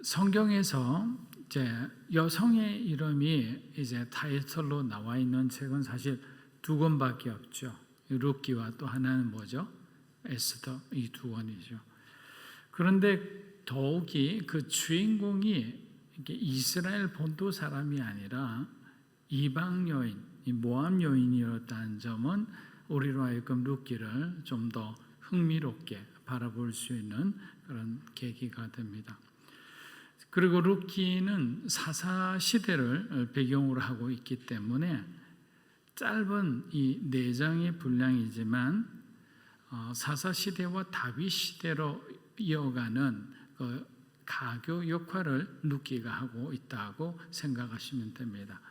성경에서 이제 여성의 이름이 이제 타이틀로 나와 있는 책은 사실 두 권밖에 없죠. 룻기와 또 하나는 뭐죠? 에스더, 이 두 권이죠. 그런데 더욱이 그 주인공이 이스라엘 본토 사람이 아니라 이방 여인, 모압 여인이었다는 점은 우리로 하여금 룻기를 좀 더 흥미롭게 바라볼 수 있는 그런 계기가 됩니다. 그리고 룻기는 사사 시대를 배경으로 하고 있기 때문에 짧은 이 4장의 분량이지만 사사 시대와 다윗 시대로 이어가는 그 가교 역할을 룻기가 하고 있다고 생각하시면 됩니다.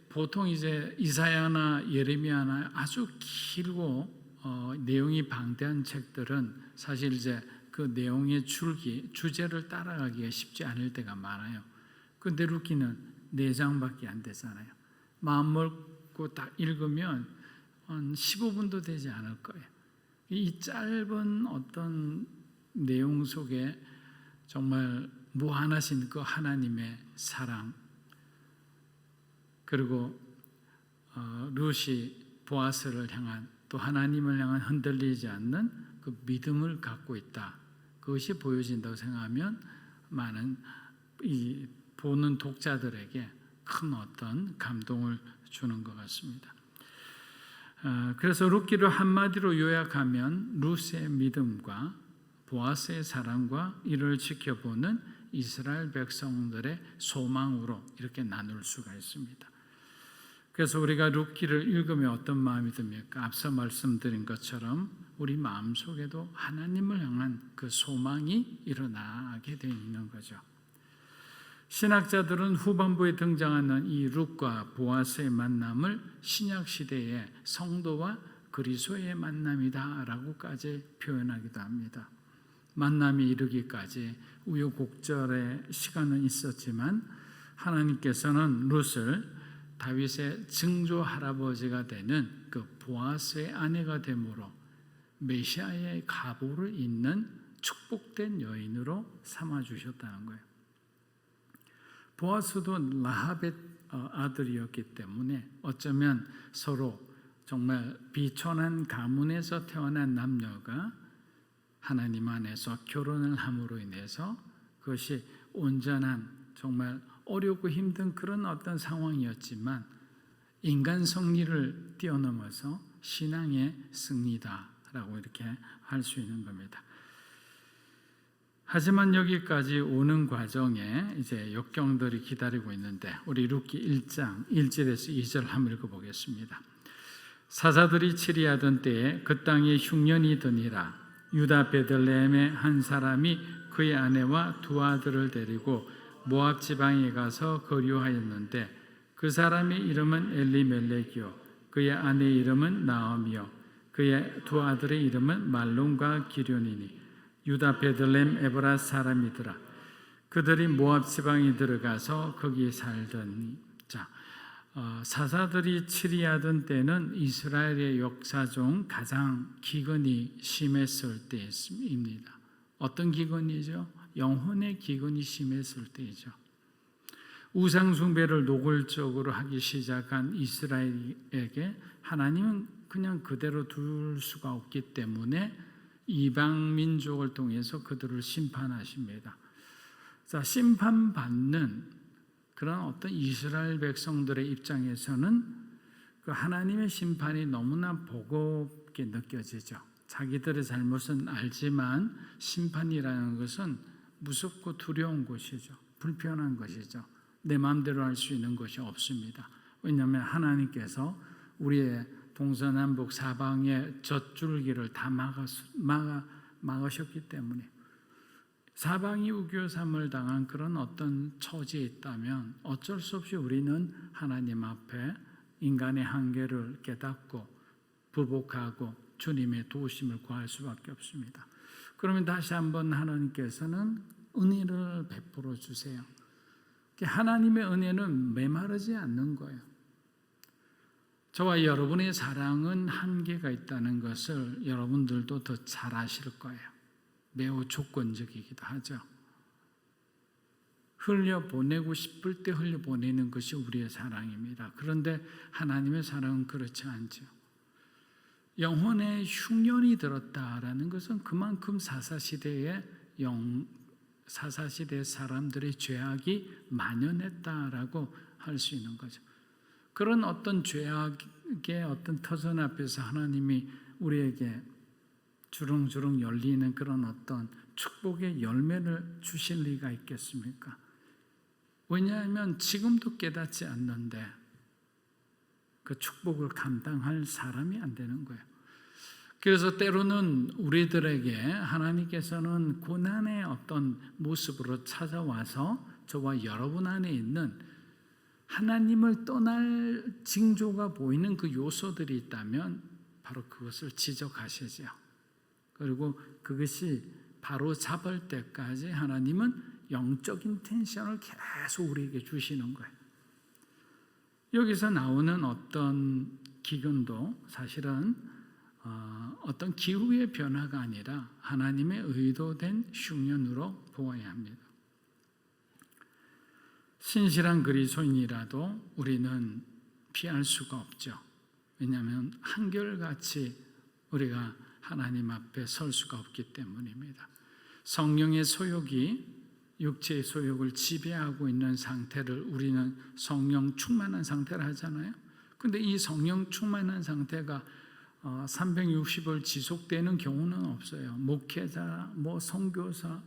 보통 이제 이사야나 예레미야나 아주 길고 내용이 방대한 책들은 사실 이제 그 내용의 주제를 따라가기가 쉽지 않을 때가 많아요. 근데 룻기는 4장밖에 안 되잖아요. 마음 먹고 딱 읽으면 한 15분도 되지 않을 거예요. 이 짧은 어떤 내용 속에 정말 무한하신 그 하나님의 사랑, 그리고 룻이 보아스를 향한, 또 하나님을 향한 흔들리지 않는 그 믿음을 갖고 있다. 그것이 보여진다고 생각하면 많은 이 보는 독자들에게 큰 어떤 감동을 주는 것 같습니다. 그래서 룻기를 한마디로 요약하면 룻의 믿음과 보아스의 사랑과 이를 지켜보는 이스라엘 백성들의 소망으로 이렇게 나눌 수가 있습니다. 그래서 우리가 룻기를 읽으면 어떤 마음이 듭니까? 앞서 말씀드린 것처럼 우리 마음속에도 하나님을 향한 그 소망이 일어나게 되어 있는 거죠. 신학자들은 후반부에 등장하는 이 룻과 보아스의 만남을 신약시대의 성도와 그리스도의 만남이다라고까지 표현하기도 합니다. 만남이 이르기까지 우여곡절의 시간은 있었지만 하나님께서는 룻을 다윗의 증조 할아버지가 되는 그 보아스의 아내가 되므로 메시아의 가보를 잇는 축복된 여인으로 삼아주셨다는 거예요. 보아스도 라합의 아들이었기 때문에 어쩌면 서로 정말 비천한 가문에서 태어난 남녀가 하나님 안에서 결혼을 함으로 인해서 그것이 온전한 정말 어렵고 힘든 그런 어떤 상황이었지만 인간 승리를 뛰어넘어서 신앙의 승리다라고 이렇게 할 수 있는 겁니다. 하지만 여기까지 오는 과정에 이제 역경들이 기다리고 있는데 우리 룻기 1장 1절에서 2절 한번 읽어보겠습니다. 사사들이 치리하던 때에 그 땅에 흉년이 드니라. 유다 베들레헴의 한 사람이 그의 아내와 두 아들을 데리고 모압 지방에 가서 거류하였는데 그 사람의 이름은 엘리멜렉이요 그의 아내의 이름은 나엄이요 그의 두 아들의 이름은 말론과 기련이니 유다 베들레헴 에브라 사람이더라. 그들이 모압 지방에 들어가서 거기 살더니 사사들이 치리하던 때는 이스라엘의 역사 중 가장 기근이 심했을 때입니다. 어떤 기근이죠? 영혼의 기근이 심했을 때이죠. 우상 숭배를 노골적으로 하기 시작한 이스라엘에게 하나님은 그냥 그대로 둘 수가 없기 때문에 이방 민족을 통해서 그들을 심판하십니다. 자, 심판받는 그런 어떤 이스라엘 백성들의 입장에서는 그 하나님의 심판이 너무나 버겁게 느껴지죠. 자기들의 잘못은 알지만 심판이라는 것은 무섭고 두려운 것이죠. 불편한 것이죠. 내 마음대로 할 수 있는 것이 없습니다. 왜냐하면 하나님께서 우리의 동서남북 사방의 젖줄기를 다 막으셨기 때문에 사방이 우겨삼을 당한 그런 어떤 처지에 있다면 어쩔 수 없이 우리는 하나님 앞에 인간의 한계를 깨닫고 부복하고 주님의 도우심을 구할 수밖에 없습니다. 그러면 다시 한번 하나님께서는 은혜를 베풀어 주세요. 하나님의 은혜는 메마르지 않는 거예요. 저와 여러분의 사랑은 한계가 있다는 것을 여러분들도 더 잘 아실 거예요. 매우 조건적이기도 하죠. 흘려보내고 싶을 때 흘려보내는 것이 우리의 사랑입니다. 그런데 하나님의 사랑은 그렇지 않죠. 영혼에 흉년이 들었다라는 것은 그만큼 사사시대의 사람들의 죄악이 만연했다라고 할 수 있는 거죠. 그런 어떤 죄악의 어떤 터전 앞에서 하나님이 우리에게 주렁주렁 열리는 그런 어떤 축복의 열매를 주실 리가 있겠습니까? 왜냐하면 지금도 깨닫지 않는데 그 축복을 감당할 사람이 안 되는 거예요. 그래서 때로는 우리들에게 하나님께서는 고난의 어떤 모습으로 찾아와서 저와 여러분 안에 있는 하나님을 떠날 징조가 보이는 그 요소들이 있다면 바로 그것을 지적하시죠. 그리고 그것이 바로 잡을 때까지 하나님은 영적인 텐션을 계속 우리에게 주시는 거예요. 여기서 나오는 어떤 기근도 사실은 어떤 기후의 변화가 아니라 하나님의 의도된 흉년으로 보아야 합니다. 신실한 그리스도인이라도 우리는 피할 수가 없죠. 왜냐하면 한결같이 우리가 하나님 앞에 설 수가 없기 때문입니다. 성령의 소욕이 육체의 소욕을 지배하고 있는 상태를 우리는 성령 충만한 상태를 하잖아요. 근데 이 성령 충만한 상태가 360일 지속되는 경우는 없어요. 목회자, 선교사,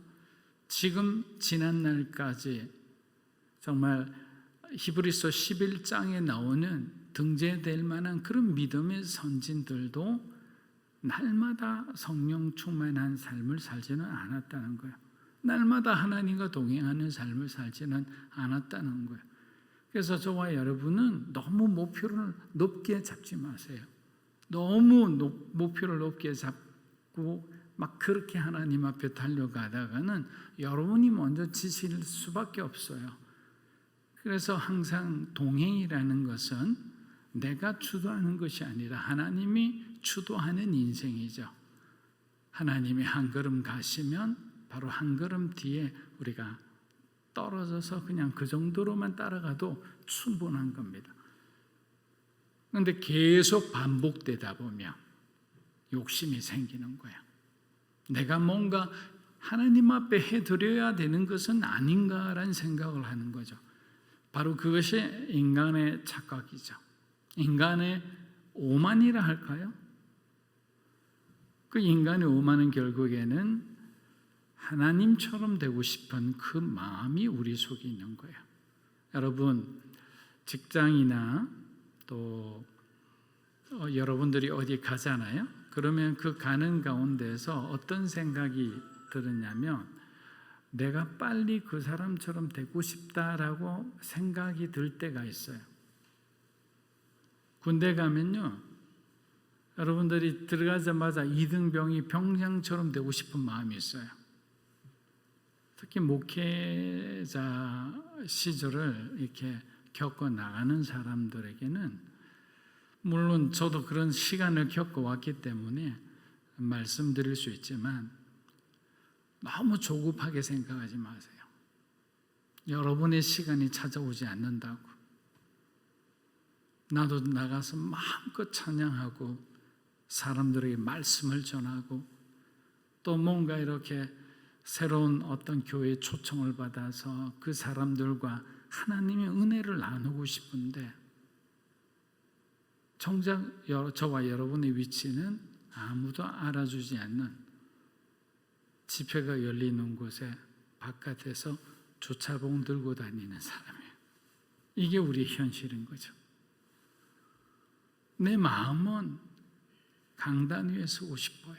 지금 지난날까지 정말 히브리서 11장에 나오는 등재될 만한 그런 믿음의 선진들도 날마다 성령 충만한 삶을 살지는 않았다는 거예요. 날마다 하나님과 동행하는 삶을 살지는 않았다는 거예요. 그래서 저와 여러분은 너무 목표를 높게 잡지 마세요. 너무 목표를 높게 잡고 막 그렇게 하나님 앞에 달려가다가는 여러분이 먼저 지칠 수밖에 없어요. 그래서 항상 동행이라는 것은 내가 주도하는 것이 아니라 하나님이 주도하는 인생이죠. 하나님이 한 걸음 가시면 바로 한 걸음 뒤에 우리가 떨어져서 그냥 그 정도로만 따라가도 충분한 겁니다. 그런데 계속 반복되다 보면 욕심이 생기는 거야. 내가 뭔가 하나님 앞에 해드려야 되는 것은 아닌가라는 생각을 하는 거죠. 바로 그것이 인간의 착각이죠. 인간의 오만이라 할까요? 그 인간의 오만은 결국에는 하나님처럼 되고 싶은 그 마음이 우리 속에 있는 거예요. 여러분, 직장이나 또 여러분들이 어디 가잖아요. 그러면 그 가는 가운데서 어떤 생각이 들었냐면 내가 빨리 그 사람처럼 되고 싶다라고 생각이 들 때가 있어요. 군대 가면요, 여러분들이 들어가자마자 이등병이 병장처럼 되고 싶은 마음이 있어요. 특히 목회자 시절을 이렇게 겪어 나가는 사람들에게는, 물론 저도 그런 시간을 겪어왔기 때문에 말씀드릴 수 있지만 너무 조급하게 생각하지 마세요. 여러분의 시간이 찾아오지 않는다고. 나도 나가서 마음껏 찬양하고 사람들에게 말씀을 전하고 또 뭔가 이렇게 새로운 어떤 교회의 초청을 받아서 그 사람들과 하나님의 은혜를 나누고 싶은데 정작 저와 여러분의 위치는 아무도 알아주지 않는 집회가 열리는 곳에 바깥에서 주차봉 들고 다니는 사람이에요. 이게 우리의 현실인 거죠. 내 마음은 강단 위에 서고 싶어요.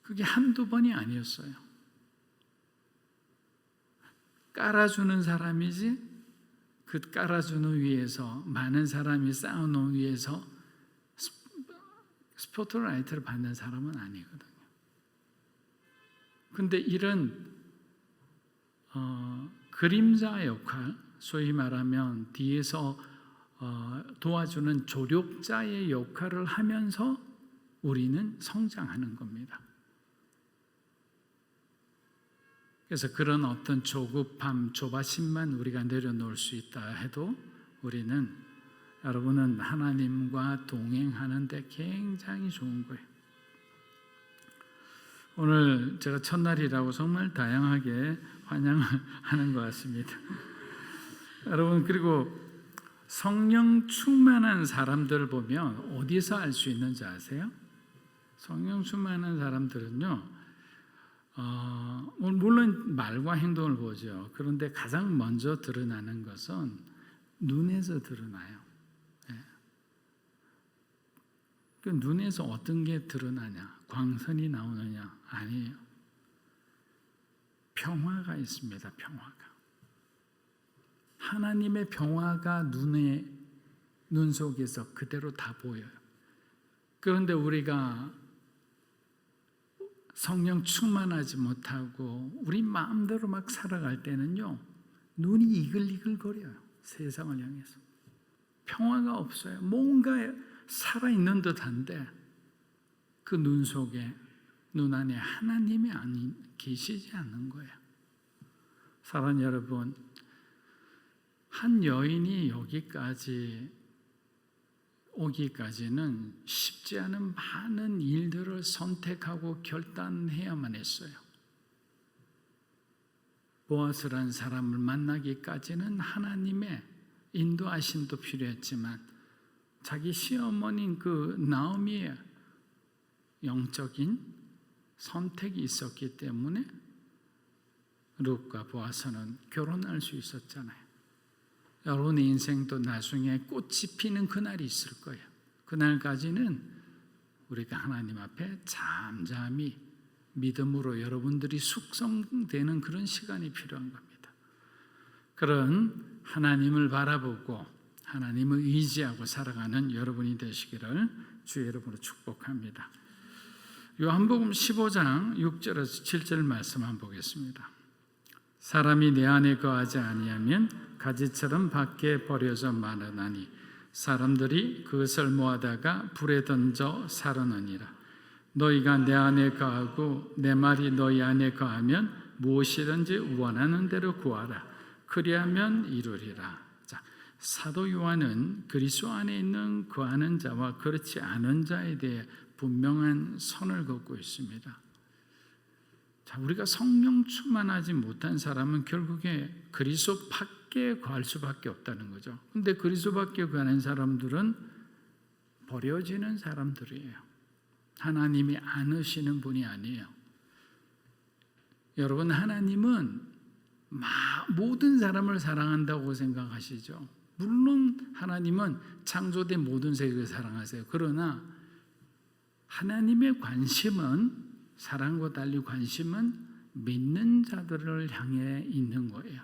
그게 한두 번이 아니었어요. 깔아주는 사람이지 그 깔아주는 위에서 많은 사람이 쌓아놓은 위에서 스포트라이트를 받는 사람은 아니거든요. 근데 이런 그림자 역할, 소위 말하면 뒤에서 도와주는 조력자의 역할을 하면서 우리는 성장하는 겁니다. 그래서 그런 어떤 조급함, 조바심만 우리가 내려놓을 수 있다 해도 우리는, 여러분은 하나님과 동행하는 데 굉장히 좋은 거예요. 오늘 제가 첫날이라고 정말 다양하게 환영을 하는 것 같습니다. 여러분, 그리고 성령 충만한 사람들을 보면 어디서 알 수 있는지 아세요? 성령 충만한 사람들은요, 물론 말과 행동을 보죠. 그런데 가장 먼저 드러나는 것은 눈에서 드러나요. 그 눈에서 어떤 게 드러나냐? 광선이 나오느냐? 아니에요. 평화가 있습니다. 평화가. 하나님의 평화가 눈 속에서 그대로 다 보여요. 그런데 우리가 성령 충만하지 못하고 우리 마음대로 막 살아갈 때는요, 눈이 이글이글거려요. 세상을 향해서. 평화가 없어요. 뭔가 살아있는 듯한데 그 눈 속에, 눈 안에 하나님이 계시지 않는 거예요. 사랑하는 여러분, 한 여인이 여기까지 오기까지는 쉽지 않은 많은 일들을 선택하고 결단해야만 했어요. 보아스라는 사람을 만나기까지는 하나님의 인도하심도 필요했지만 자기 시어머니인 그 나오미의 영적인 선택이 있었기 때문에 룻과 보아스는 결혼할 수 있었잖아요. 여러분의 인생도 나중에 꽃이 피는 그날이 있을 거예요. 그날까지는 우리가 하나님 앞에 잠잠히 믿음으로 여러분들이 숙성되는 그런 시간이 필요한 겁니다. 그런 하나님을 바라보고 하나님을 의지하고 살아가는 여러분이 되시기를 주의 이름으로 축복합니다. 요한복음 15장 6절에서 7절 말씀 한번 보겠습니다. 사람이 내 안에 거하지 아니하면 가지처럼 밖에 버려져 마르나니 사람들이 그것을 모아다가 불에 던져 사르느니라. 너희가 내 안에 거하고 내 말이 너희 안에 거하면 무엇이든지 원하는 대로 구하라. 그리하면 이루리라. 자, 사도 요한은 그리스도 안에 있는 거하는 자와 그렇지 않은 자에 대해 분명한 선을 긋고 있습니다. 자, 우리가 성령 충만하지 못한 사람은 결국에 그리스도 밖에 거할 수밖에 없다는 거죠. 근데 그리스도 밖에 거하는 사람들은 버려지는 사람들이에요. 하나님이 안으시는 분이 아니에요. 여러분, 하나님은 모든 사람을 사랑한다고 생각하시죠. 물론 하나님은 창조된 모든 세계를 사랑하세요. 그러나 하나님의 관심은, 사랑과 달리 관심은 믿는 자들을 향해 있는 거예요.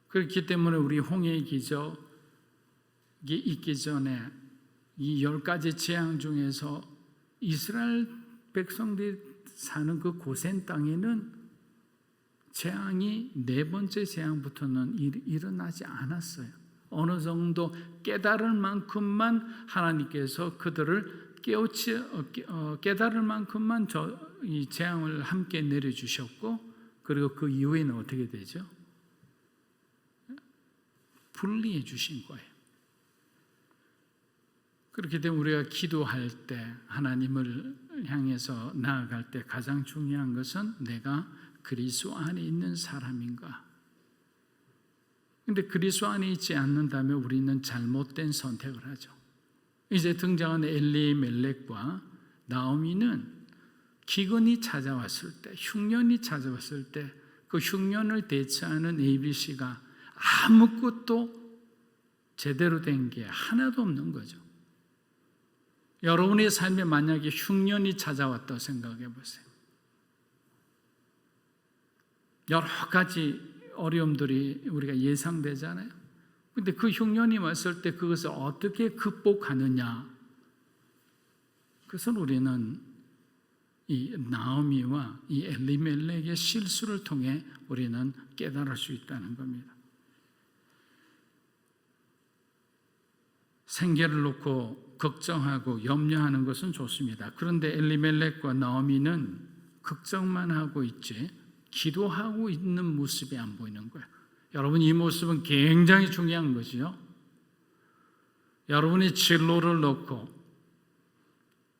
그렇기 때문에 우리 홍해의 기적이 있기 전에 이 10가지 재앙 중에서 이스라엘 백성들이 사는 그 고센 땅에는 재앙이 4번째 재앙부터는 일어나지 않았어요. 어느 정도 깨달을 만큼만 하나님께서 그들을 깨달을 만큼만 이 재앙을 함께 내려주셨고, 그리고 그 이후에는 어떻게 되죠? 분리해 주신 거예요. 그렇기 때문에 우리가 기도할 때, 하나님을 향해서 나아갈 때 가장 중요한 것은 내가 그리스도 안에 있는 사람인가? 근데 그리스도 안에 있지 않는다면 우리는 잘못된 선택을 하죠. 이제 등장하는 엘리멜렉과 나오미는 기근이 찾아왔을 때, 흉년이 찾아왔을 때 그 흉년을 대처하는 ABC가 아무것도 제대로 된 게 하나도 없는 거죠. 여러분의 삶에 만약에 흉년이 찾아왔다고 생각해 보세요. 여러 가지 어려움들이 우리가 예상되잖아요. 그런데 그 흉년이 왔을 때 그것을 어떻게 극복하느냐, 그것은 우리는 이 나오미와 이 엘리멜렉의 실수를 통해 우리는 깨달을 수 있다는 겁니다. 생계를 놓고 걱정하고 염려하는 것은 좋습니다. 그런데 엘리멜렉과 나오미는 걱정만 하고 있지 기도하고 있는 모습이 안 보이는 거예요. 여러분, 이 모습은 굉장히 중요한 거죠. 여러분이 진로를 놓고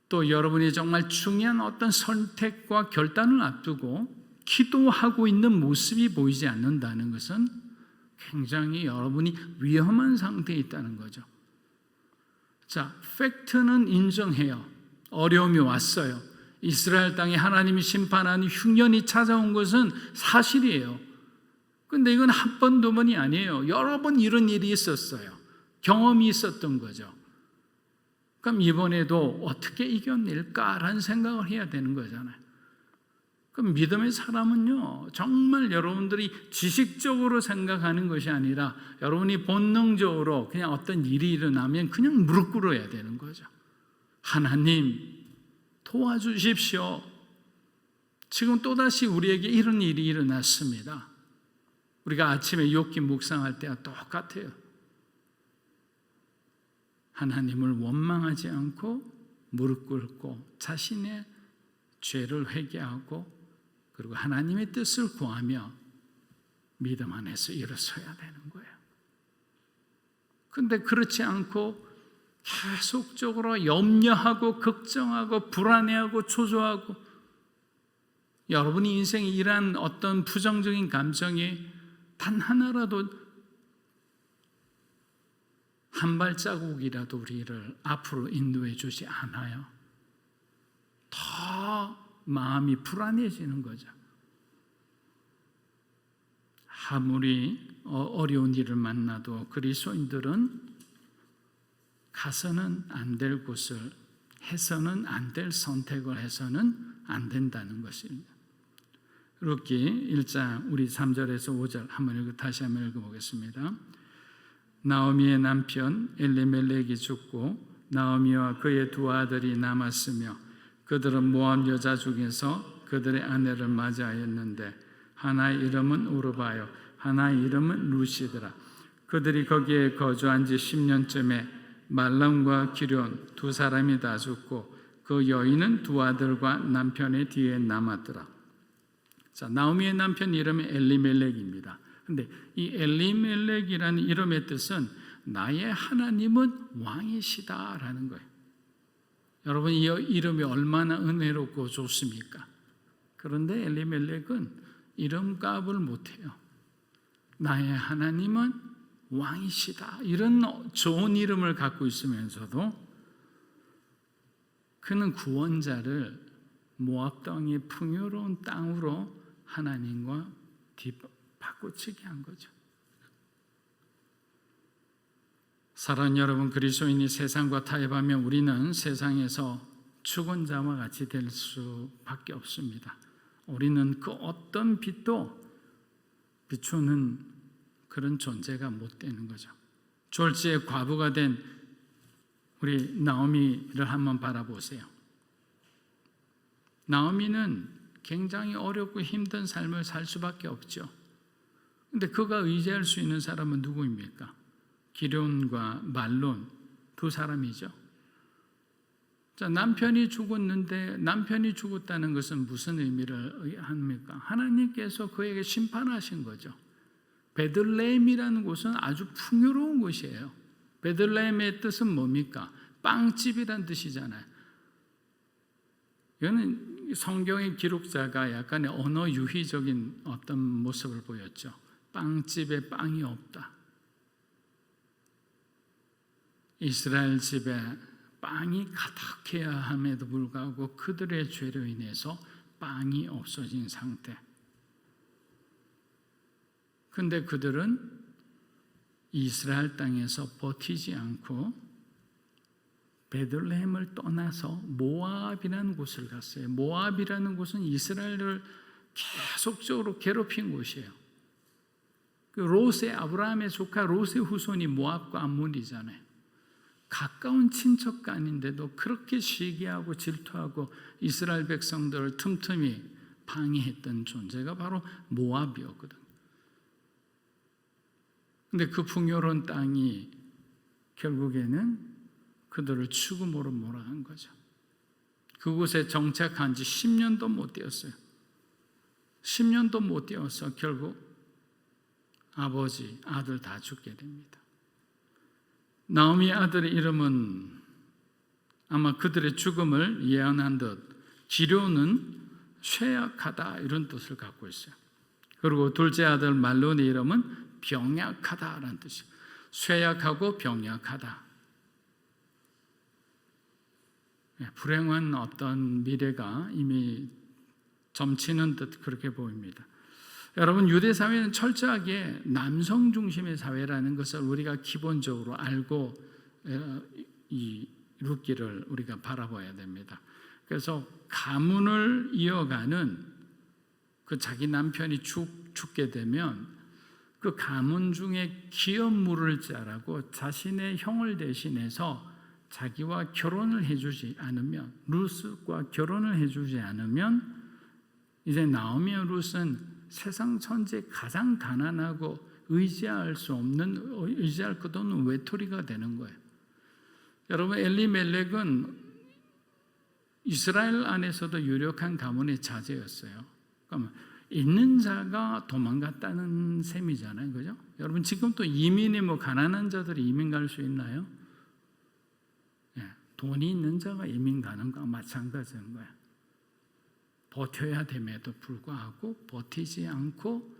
또 여러분이 정말 중요한 어떤 선택과 결단을 앞두고 기도하고 있는 모습이 보이지 않는다는 것은 굉장히 여러분이 위험한 상태에 있다는 거죠. 자, 팩트는 인정해요. 어려움이 왔어요. 이스라엘 땅에 하나님이 심판하는 흉년이 찾아온 것은 사실이에요. 근데 이건 한 번, 두 번이 아니에요. 여러 번 이런 일이 있었어요. 경험이 있었던 거죠. 그럼 이번에도 어떻게 이겨낼까라는 생각을 해야 되는 거잖아요. 그럼 믿음의 사람은요, 정말 여러분들이 지식적으로 생각하는 것이 아니라 여러분이 본능적으로 그냥 어떤 일이 일어나면 그냥 무릎 꿇어야 되는 거죠. 하나님, 도와주십시오. 지금 또다시 우리에게 이런 일이 일어났습니다. 우리가 아침에 욥기 묵상할 때와 똑같아요. 하나님을 원망하지 않고 무릎 꿇고 자신의 죄를 회개하고 그리고 하나님의 뜻을 구하며 믿음 안에서 일어서야 되는 거예요. 근데 그렇지 않고 계속적으로 염려하고 걱정하고 불안해하고 초조하고 여러분이 인생에 이러한 어떤 부정적인 감정이 단 하나라도 한 발자국이라도 우리를 앞으로 인도해 주지 않아요. 더 마음이 불안해지는 거죠. 아무리 어려운 일을 만나도 그리스도인들은 가서는 안 될 곳을 해서는 안 될 선택을 해서는 안 된다는 것입니다. 룻기 1장 우리 3절에서 5절 다시 한번 읽어보겠습니다. 나오미의 남편 엘리멜렉이 죽고 나오미와 그의 두 아들이 남았으며 그들은 모압 여자 중에서 그들의 아내를 맞이하였는데 하나의 이름은 오르바요 하나의 이름은 루시더라. 그들이 거기에 거주한 지 10년쯤에 말람과 기럨 두 사람이 다 죽고 그 여인은 두 아들과 남편의 뒤에 남았더라. 자, 나오미의 남편 이름이 엘리멜렉입니다. 근데 이 엘리멜렉이라는 이름의 뜻은 나의 하나님은 왕이시다라는 거예요. 여러분, 이 이름이 얼마나 은혜롭고 좋습니까? 그런데 엘리멜렉은 이름값을 못해요. 나의 하나님은 왕이시다. 이런 좋은 이름을 갖고 있으면서도 그는 구원자를 모압 땅의 풍요로운 땅으로 하나님과 바꿔치기 한 거죠. 사랑하는 여러분, 그리스도인이 세상과 타협하면 우리는 세상에서 죽은 자와 같이 될 수밖에 없습니다. 우리는 그 어떤 빛도 비추는 그런 존재가 못 되는 거죠. 졸지에 과부가 된 우리 나오미를 한번 바라보세요. 나오미는 굉장히 어렵고 힘든 삶을 살 수밖에 없죠. 근데 그가 의지할 수 있는 사람은 누구입니까? 기럨과 말론 두 사람이죠. 자, 남편이 죽었는데 남편이 죽었다는 것은 무슨 의미를 합니까? 하나님께서 그에게 심판하신 거죠. 베들레헴이라는 곳은 아주 풍요로운 곳이에요. 베들레헴의 뜻은 뭡니까? 빵집이란 뜻이잖아요. 이거는 성경의 기록자가 약간의 언어 유희적인 어떤 모습을 보였죠. 빵집에 빵이 없다. 이스라엘 집에 빵이 가득해야 함에도 불구하고 그들의 죄로 인해서 빵이 없어진 상태. 근데 그들은 이스라엘 땅에서 버티지 않고 베들레헴을 떠나서 모압이라는 곳을 갔어요. 모압이라는 곳은 이스라엘을 계속적으로 괴롭힌 곳이에요. 그 롯의 아브라함의 조카 롯의 후손이 모압과 암몬이잖아요. 가까운 친척가 아닌데도 그렇게 시기하고 질투하고 이스라엘 백성들을 틈틈이 방해했던 존재가 바로 모압이었거든요. 근데 그 풍요로운 땅이 결국에는 그들을 죽음으로 몰아간 거죠. 그곳에 정착한 지 10년도 못 되었어요. 10년도 못 뛰어서 결국 아버지, 아들 다 죽게 됩니다. 나오미의 아들의 이름은 아마 그들의 죽음을 예언한 듯 기료는 쇠약하다 이런 뜻을 갖고 있어요. 그리고 둘째 아들 말론의 이름은 병약하다라는 뜻이에요. 쇠약하고 병약하다. 불행한 어떤 미래가 이미 점치는 듯 그렇게 보입니다. 여러분, 유대 사회는 철저하게 남성 중심의 사회라는 것을 우리가 기본적으로 알고 이루기를 우리가 바라봐야 됩니다. 그래서 가문을 이어가는 그 자기 남편이 죽게 되면 그 가문 중에 기업 물을 자라고 자신의 형을 대신해서 자기와 결혼을 해주지 않으면, 루스과 결혼을 해주지 않으면 이제 나오미와 룻은 세상 천지에 가장 가난하고 의지할 것도 없는 외톨이가 되는 거예요. 여러분, 엘리멜렉은 이스라엘 안에서도 유력한 가문의 자제였어요. 그러면 있는 자가 도망갔다는 셈이잖아요, 그죠? 여러분, 지금 또 이민이 가난한 자들이 이민 갈 수 있나요? 돈이 있는 자가 이민 가는 거와 마찬가지인 거예요. 버텨야 됨에도 불구하고 버티지 않고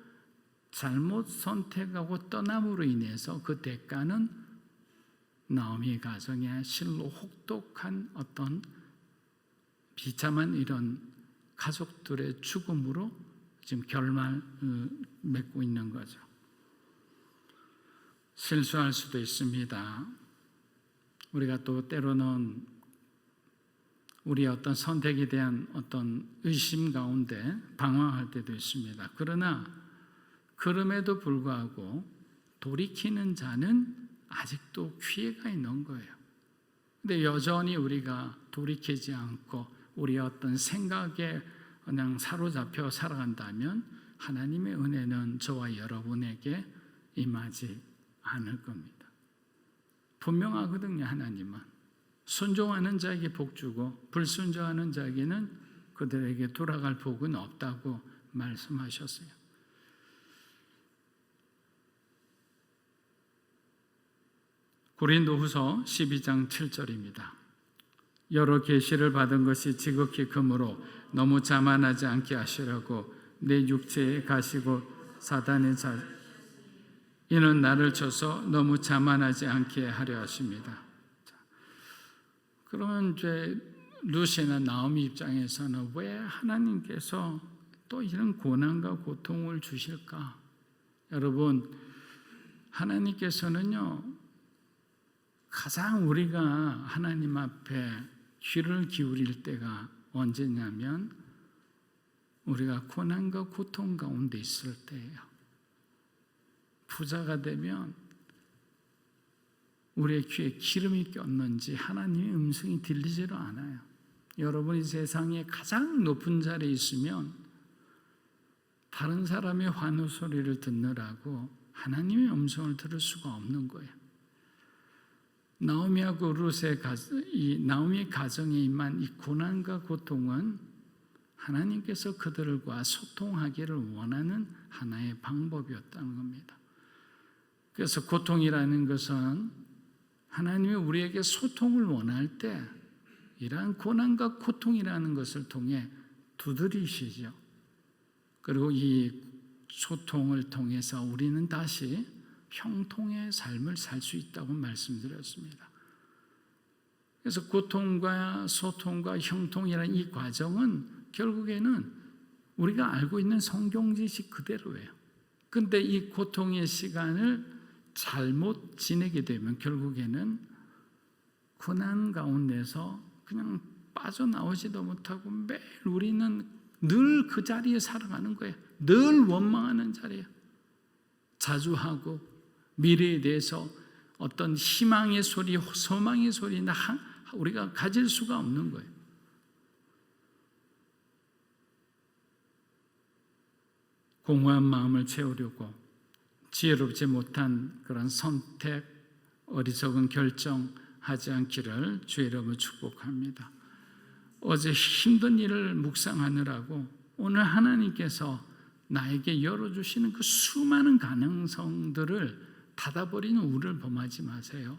잘못 선택하고 떠남으로 인해서 그 대가는 나오미의 가정에 실로 혹독한 어떤 비참한 이런 가족들의 죽음으로 지금 결말을 맺고 있는 거죠. 실수할 수도 있습니다. 우리가 또 때로는 우리의 어떤 선택에 대한 어떤 의심 가운데 방황할 때도 있습니다. 그러나 그럼에도 불구하고 돌이키는 자는 아직도 기회가 있는 거예요. 근데 여전히 우리가 돌이키지 않고 우리의 어떤 생각에 그냥 사로잡혀 살아간다면 하나님의 은혜는 저와 여러분에게 임하지 않을 겁니다. 분명하거든요. 하나님은 순종하는 자에게 복 주고 불순종하는 자에게는 그들에게 돌아갈 복은 없다고 말씀하셨어요. 고린도후서 12장 7절입니다. 여러 계시를 받은 것이 지극히 크므로 너무 자만하지 않게 하시라고 내 육체에 가시고 사단의 이는 나를 쳐서 너무 자만하지 않게 하려 하십니다. 그러면 이제 루시나 나오미 입장에서는 왜 하나님께서 또 이런 고난과 고통을 주실까? 여러분, 하나님께서는요 가장 우리가 하나님 앞에 귀를 기울일 때가 언제냐면 우리가 고난과 고통 가운데 있을 때예요. 부자가 되면 우리의 귀에 기름이 꼈는지 하나님의 음성이 들리지를 않아요. 여러분이 세상에 가장 높은 자리에 있으면 다른 사람의 환호 소리를 듣느라고 하나님의 음성을 들을 수가 없는 거예요. 나오미하고 룻의 나오미의 가정에 임한 이 고난과 고통은 하나님께서 그들과 소통하기를 원하는 하나의 방법이었다는 겁니다. 그래서 고통이라는 것은 하나님이 우리에게 소통을 원할 때 이러한 고난과 고통이라는 것을 통해 두드리시죠. 그리고 이 소통을 통해서 우리는 다시 형통의 삶을 살 수 있다고 말씀드렸습니다. 그래서 고통과 소통과 형통이라는 이 과정은 결국에는 우리가 알고 있는 성경 지식 그대로예요. 그런데 이 고통의 시간을 잘못 지내게 되면 결국에는 고난 가운데서 그냥 빠져나오지도 못하고 매일 우리는 늘 그 자리에 살아가는 거예요. 늘 원망하는 자리예요. 자주하고 미래에 대해서 어떤 희망의 소리, 소망의 소리나 우리가 가질 수가 없는 거예요. 공허한 마음을 채우려고 지혜롭지 못한 그런 선택, 어리석은 결정하지 않기를 주의 이름으로 축복합니다. 어제 힘든 일을 묵상하느라고 오늘 하나님께서 나에게 열어주시는 그 수많은 가능성들을 닫아버리는 우리를 범하지 마세요.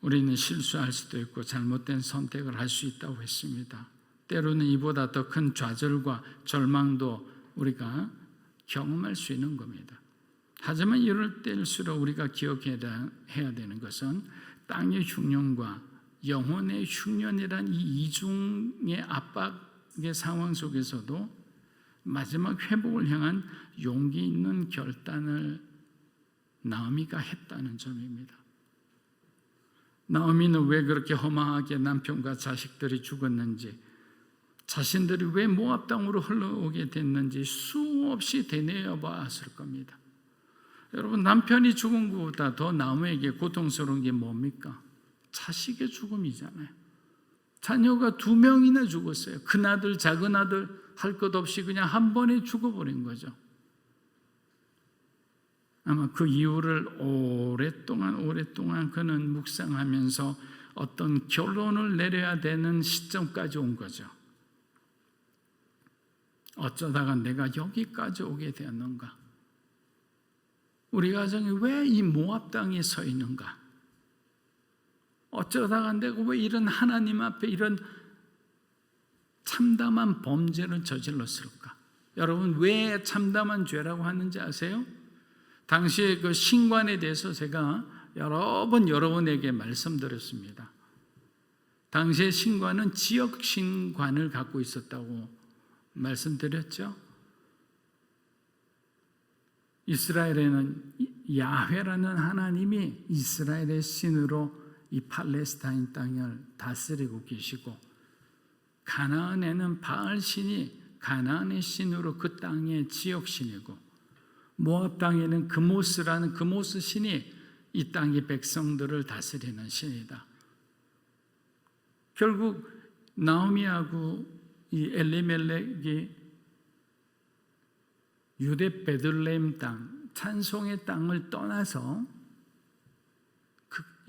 우리는 실수할 수도 있고 잘못된 선택을 할 수 있다고 했습니다. 때로는 이보다 더 큰 좌절과 절망도 우리가 경험할 수 있는 겁니다. 하지만 이럴 때일수록 우리가 기억해야 되는 것은 땅의 흉년과 영혼의 흉년이란 이 이중의 압박의 상황 속에서도 마지막 회복을 향한 용기 있는 결단을 나오미가 했다는 점입니다. 나오미는 왜 그렇게 허망하게 남편과 자식들이 죽었는지, 자신들이 왜 모압 땅으로 흘러오게 됐는지 수없이 되뇌어 봤을 겁니다. 여러분, 남편이 죽은 것보다 더 나무에게 고통스러운 게 뭡니까? 자식의 죽음이잖아요. 자녀가 2명이나 죽었어요. 큰아들, 작은아들 할 것 없이 그냥 한 번에 죽어버린 거죠. 아마 그 이유를 오랫동안 그는 묵상하면서 어떤 결론을 내려야 되는 시점까지 온 거죠. 어쩌다가 내가 여기까지 오게 되었는가? 우리 가정이 왜 이 모압 땅에 서 있는가? 어쩌다가 내가 왜 이런 하나님 앞에 이런 참담한 범죄를 저질렀을까? 여러분, 왜 참담한 죄라고 하는지 아세요? 당시에 그 신관에 대해서 제가 여러 번 여러분에게 말씀드렸습니다. 당시에 신관은 지역 신관을 갖고 있었다고 말씀드렸죠. 이스라엘에는 야훼라는 하나님이 이스라엘의 신으로 이 팔레스타인 땅을 다스리고 계시고, 가나안에는 바알 신이 가나안의 신으로 그 땅의 지역 신이고, 모압 땅에는 그모스라는 그모스 신이 이 땅의 백성들을 다스리는 신이다. 결국 나오미하고 이 엘리멜렉이 유대 베들레헴 땅, 찬송의 땅을 떠나서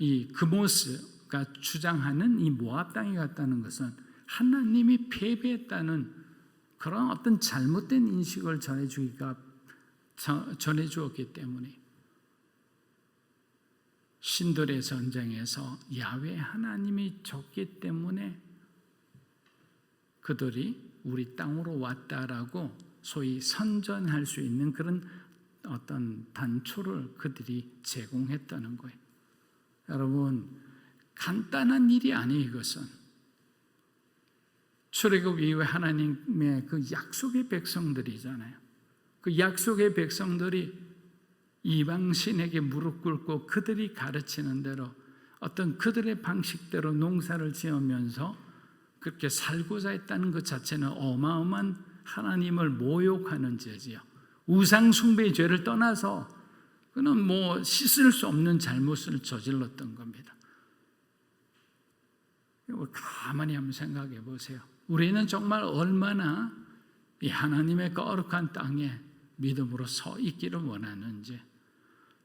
이 그모스가 주장하는 이 모압 땅에 갔다는 것은 하나님이 패배했다는 그런 어떤 잘못된 인식을 전해주었기 때문에, 신들의 전쟁에서 야훼 하나님이 졌기 때문에 그들이 우리 땅으로 왔다라고 소위 선전할 수 있는 그런 어떤 단초를 그들이 제공했다는 거예요. 여러분, 간단한 일이 아니에요. 이것은 출애굽 이후에 하나님의 그 약속의 백성들이잖아요. 그 약속의 백성들이 이방신에게 무릎 꿇고 그들이 가르치는 대로 어떤 그들의 방식대로 농사를 지으면서 그렇게 살고자 했다는 것 자체는 어마어마한 하나님을 모욕하는 죄지요. 우상 숭배의 죄를 떠나서 그는 뭐 씻을 수 없는 잘못을 저질렀던 겁니다. 가만히 한번 생각해 보세요. 우리는 정말 얼마나 이 하나님의 거룩한 땅에 믿음으로 서 있기를 원하는지,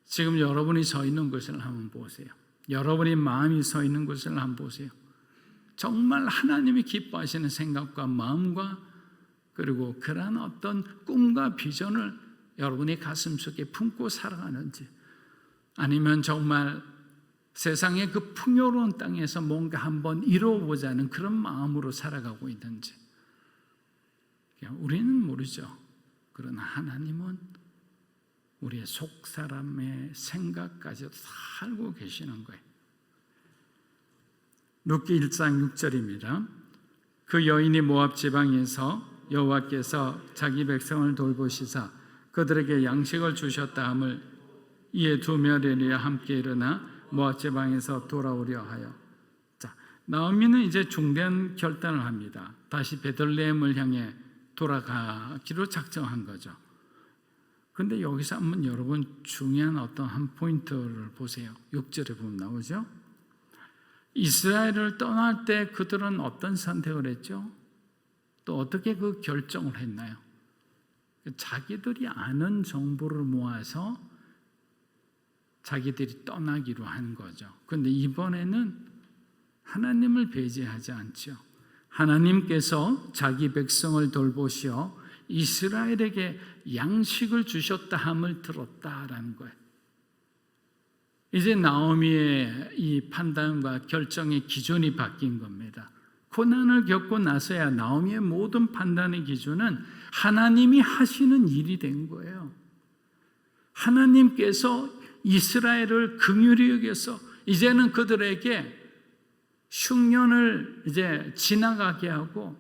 지금 여러분이 서 있는 곳을 한번 보세요. 여러분의 마음이 서 있는 곳을 한번 보세요. 정말 하나님이 기뻐하시는 생각과 마음과 그리고 그러한 어떤 꿈과 비전을 여러분의 가슴속에 품고 살아가는지, 아니면 정말 세상의 그 풍요로운 땅에서 뭔가 한번 이루어보자는 그런 마음으로 살아가고 있는지 우리는 모르죠. 그러나 하나님은 우리의 속사람의 생각까지도 다 알고 계시는 거예요. 룻기 1장 6절입니다. 그 여인이 모압 지방에서 여호와께서 자기 백성을 돌보시사 그들에게 양식을 주셨다 함을 이에 두 며느리와 함께 일어나 모압 지방에서 돌아오려 하여. 자, 나오미는 이제 중대한 결단을 합니다. 다시 베들레헴을 향해 돌아가기로 작정한 거죠. 그런데 여기서 한번 여러분 중요한 어떤 한 포인트를 보세요. 6절에 보면 나오죠. 이스라엘을 떠날 때 그들은 어떤 선택을 했죠? 또 어떻게 그 결정을 했나요? 자기들이 아는 정보를 모아서 자기들이 떠나기로 한 거죠. 그런데 이번에는 하나님을 배제하지 않죠. 하나님께서 자기 백성을 돌보시어 이스라엘에게 양식을 주셨다 함을 들었다라는 거예요. 이제 나오미의 이 판단과 결정의 기준이 바뀐 겁니다. 고난을 겪고 나서야 나오미의 모든 판단의 기준은 하나님이 하시는 일이 된 거예요. 하나님께서 이스라엘을 긍휼히 여겨서 이제는 그들에게 흉년을 이제 지나가게 하고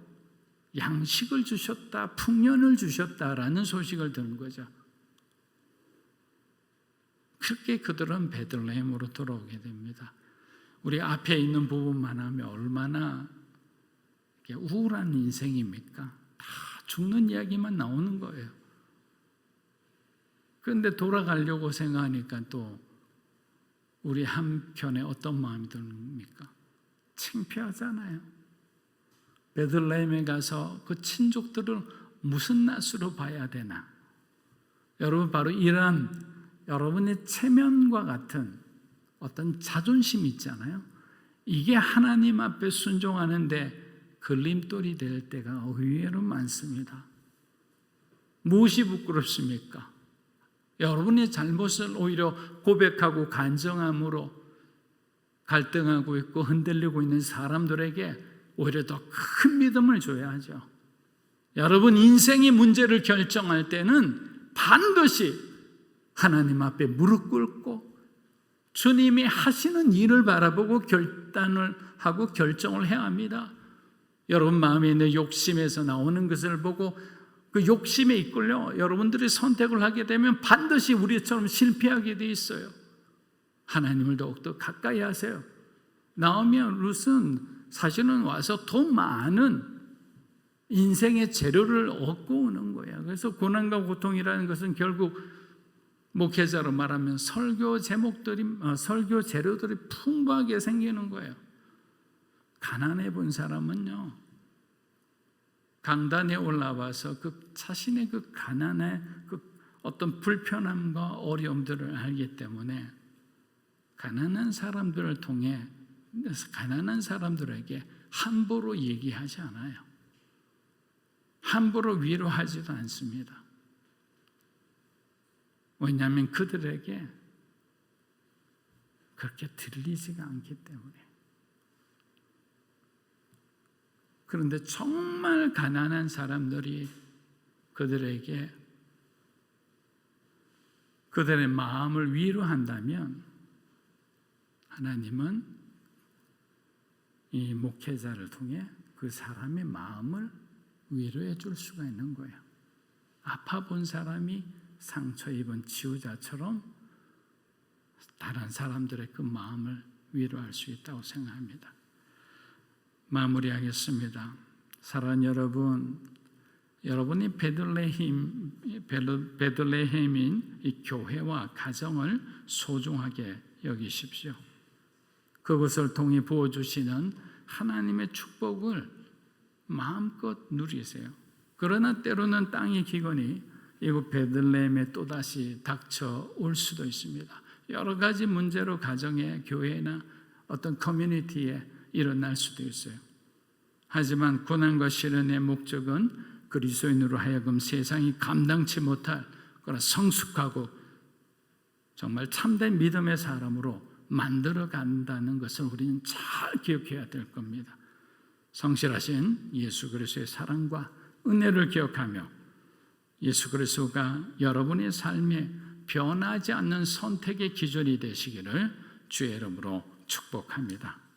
양식을 주셨다, 풍년을 주셨다라는 소식을 듣는 거죠. 그렇게 그들은 베들레헴으로 돌아오게 됩니다. 우리 앞에 있는 부분만 하면 얼마나 우울한 인생입니까? 다 죽는 이야기만 나오는 거예요. 그런데 돌아가려고 생각하니까 또 우리 한편에 어떤 마음이 듭니까? 창피하잖아요. 베들레헴에 가서 그 친족들을 무슨 낯으로 봐야 되나? 여러분, 바로 이런 여러분의 체면과 같은 어떤 자존심 있잖아요. 이게 하나님 앞에 순종하는데 걸림돌이 될 때가 의외로 많습니다. 무엇이 부끄럽습니까? 여러분의 잘못을 오히려 고백하고 간증함으로 갈등하고 있고 흔들리고 있는 사람들에게 오히려 더 큰 믿음을 줘야 하죠. 여러분 인생의 문제를 결정할 때는 반드시 하나님 앞에 무릎 꿇고 주님이 하시는 일을 바라보고 결단을 하고 결정을 해야 합니다. 여러분 마음에 있는 욕심에서 나오는 것을 보고 그 욕심에 이끌려 여러분들이 선택을 하게 되면 반드시 우리처럼 실패하게 돼 있어요. 하나님을 더욱더 가까이 하세요. 나오미와 룻은 사실은 와서 더 많은 인생의 재료를 얻고 오는 거예요. 그래서 고난과 고통이라는 것은 결국 목회자로 말하면 설교 제목들이, 설교 재료들이 풍부하게 생기는 거예요. 가난해 본 사람은요, 강단에 올라와서 그 자신의 그 가난의 그 어떤 불편함과 어려움들을 알기 때문에 가난한 사람들을 통해 가난한 사람들에게 함부로 얘기하지 않아요. 함부로 위로하지도 않습니다. 왜냐하면 그들에게 그렇게 들리지가 않기 때문에. 그런데 정말 가난한 사람들이 그들에게 그들의 마음을 위로한다면 하나님은 이 목회자를 통해 그 사람의 마음을 위로해 줄 수가 있는 거예요. 아파 본 사람이 상처 입은 치유자처럼 다른 사람들의 그 마음을 위로할 수 있다고 생각합니다. 마무리하겠습니다. 사랑하는 여러분, 여러분이 베들레헴인 이 교회와 가정을 소중하게 여기십시오. 그것을 통해 부어주시는 하나님의 축복을 마음껏 누리세요. 그러나 때로는 땅의 기근이 이곳 베들레헴에 또다시 닥쳐올 수도 있습니다. 여러 가지 문제로 가정에, 교회나 어떤 커뮤니티에 일어날 수도 있어요. 하지만 고난과 시련의 목적은 그리스도인으로 하여금 세상이 감당치 못할 그런 성숙하고 정말 참된 믿음의 사람으로 만들어 간다는 것을 우리는 잘 기억해야 될 겁니다. 성실하신 예수 그리스도의 사랑과 은혜를 기억하며 예수 그리스도가 여러분의 삶에 변하지 않는 선택의 기준이 되시기를 주의 이름으로 축복합니다.